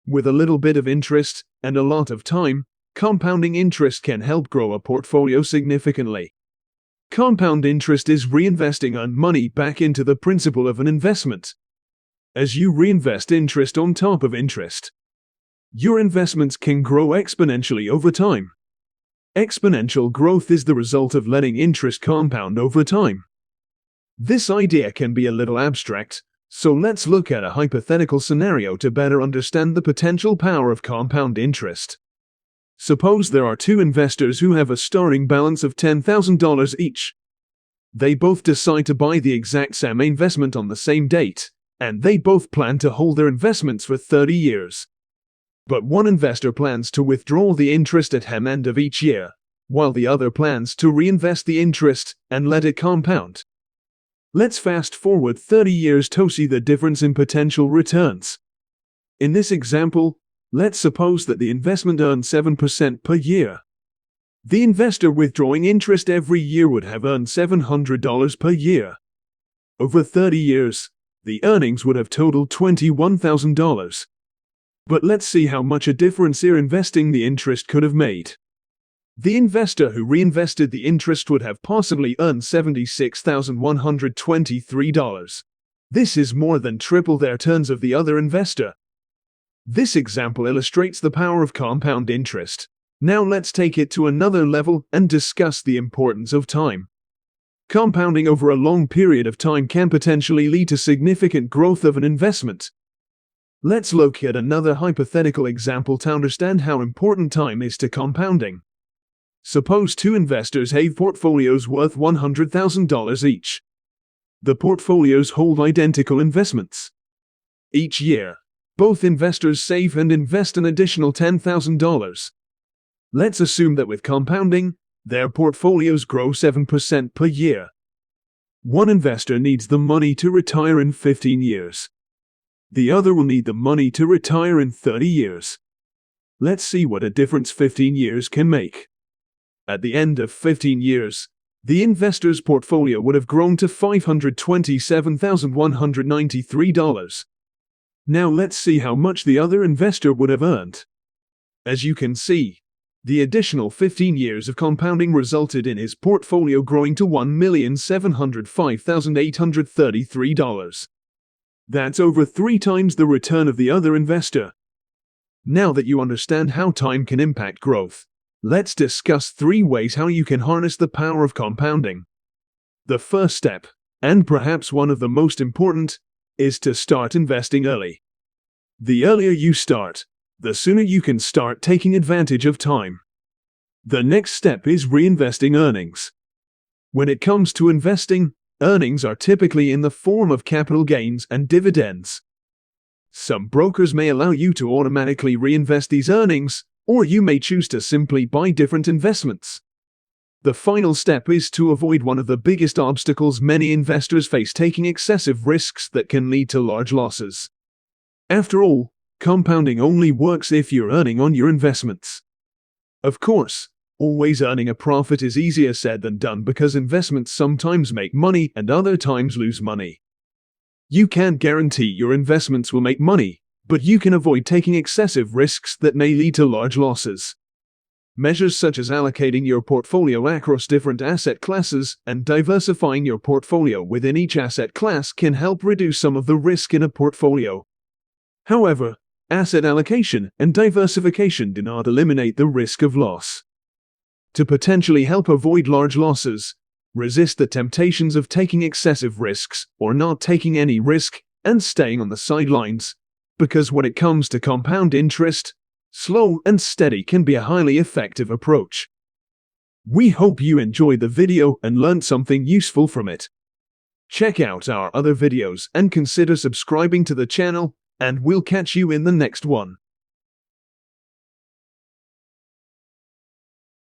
With a little bit of interest and a lot of time, compounding interest can help grow a portfolio significantly. Compound interest is reinvesting earned money back into the principal of an investment. As you reinvest interest on top of interest, your investments can grow exponentially over time. Exponential growth is the result of letting interest compound over time. This idea can be a little abstract, so let's look at a hypothetical scenario to better understand the potential power of compound interest. Suppose there are two investors who have a starting balance of $10,000 each. They both decide to buy the exact same investment on the same date, and they both plan to hold their investments for 30 years. But one investor plans to withdraw the interest at the end of each year, while the other plans to reinvest the interest and let it compound. Let's fast forward 30 years to see the difference in potential returns. In this example, let's suppose that the investment earned 7% per year. The investor withdrawing interest every year would have earned $700 per year. Over 30 years, the earnings would have totaled $21,000. But let's see how much a difference investing the interest could have made. The investor who reinvested the interest would have possibly earned $76,123. This is more than triple the returns of the other investor. This example illustrates the power of compound interest. Now let's take it to another level and discuss the importance of time. Compounding over a long period of time can potentially lead to significant growth of an investment. Let's look at another hypothetical example to understand how important time is to compounding. Suppose two investors have portfolios worth $100,000 each. The portfolios hold identical investments. Each year, both investors save and invest an additional $10,000. Let's assume that with compounding, their portfolios grow 7% per year. One investor needs the money to retire in 15 years. The other will need the money to retire in 30 years. Let's see what a difference 15 years can make. At the end of 15 years, the investor's portfolio would have grown to $527,193. Now let's see how much the other investor would have earned. As you can see, the additional 15 years of compounding resulted in his portfolio growing to $1,705,833. That's over 3 times the return of the other investor. Now that you understand how time can impact growth, let's discuss 3 ways how you can harness the power of compounding. The first step, and perhaps one of the most important, is to start investing early. The earlier you start, the sooner you can start taking advantage of time. The next step is reinvesting earnings. When it comes to investing, earnings are typically in the form of capital gains and dividends. Some brokers may allow you to automatically reinvest these earnings, or you may choose to simply buy different investments. The final step is to avoid one of the biggest obstacles many investors face: taking excessive risks that can lead to large losses. After all, compounding only works if you're earning on your investments. Of course, always earning a profit is easier said than done because investments sometimes make money and other times lose money. You can't guarantee your investments will make money, but you can avoid taking excessive risks that may lead to large losses. Measures such as allocating your portfolio across different asset classes and diversifying your portfolio within each asset class can help reduce some of the risk in a portfolio. However, asset allocation and diversification do not eliminate the risk of loss. To potentially help avoid large losses, resist the temptations of taking excessive risks or not taking any risk and staying on the sidelines, because when it comes to compound interest, slow and steady can be a highly effective approach. We hope you enjoyed the video and learned something useful from it. Check out our other videos and consider subscribing to the channel, and we'll catch you in the next one.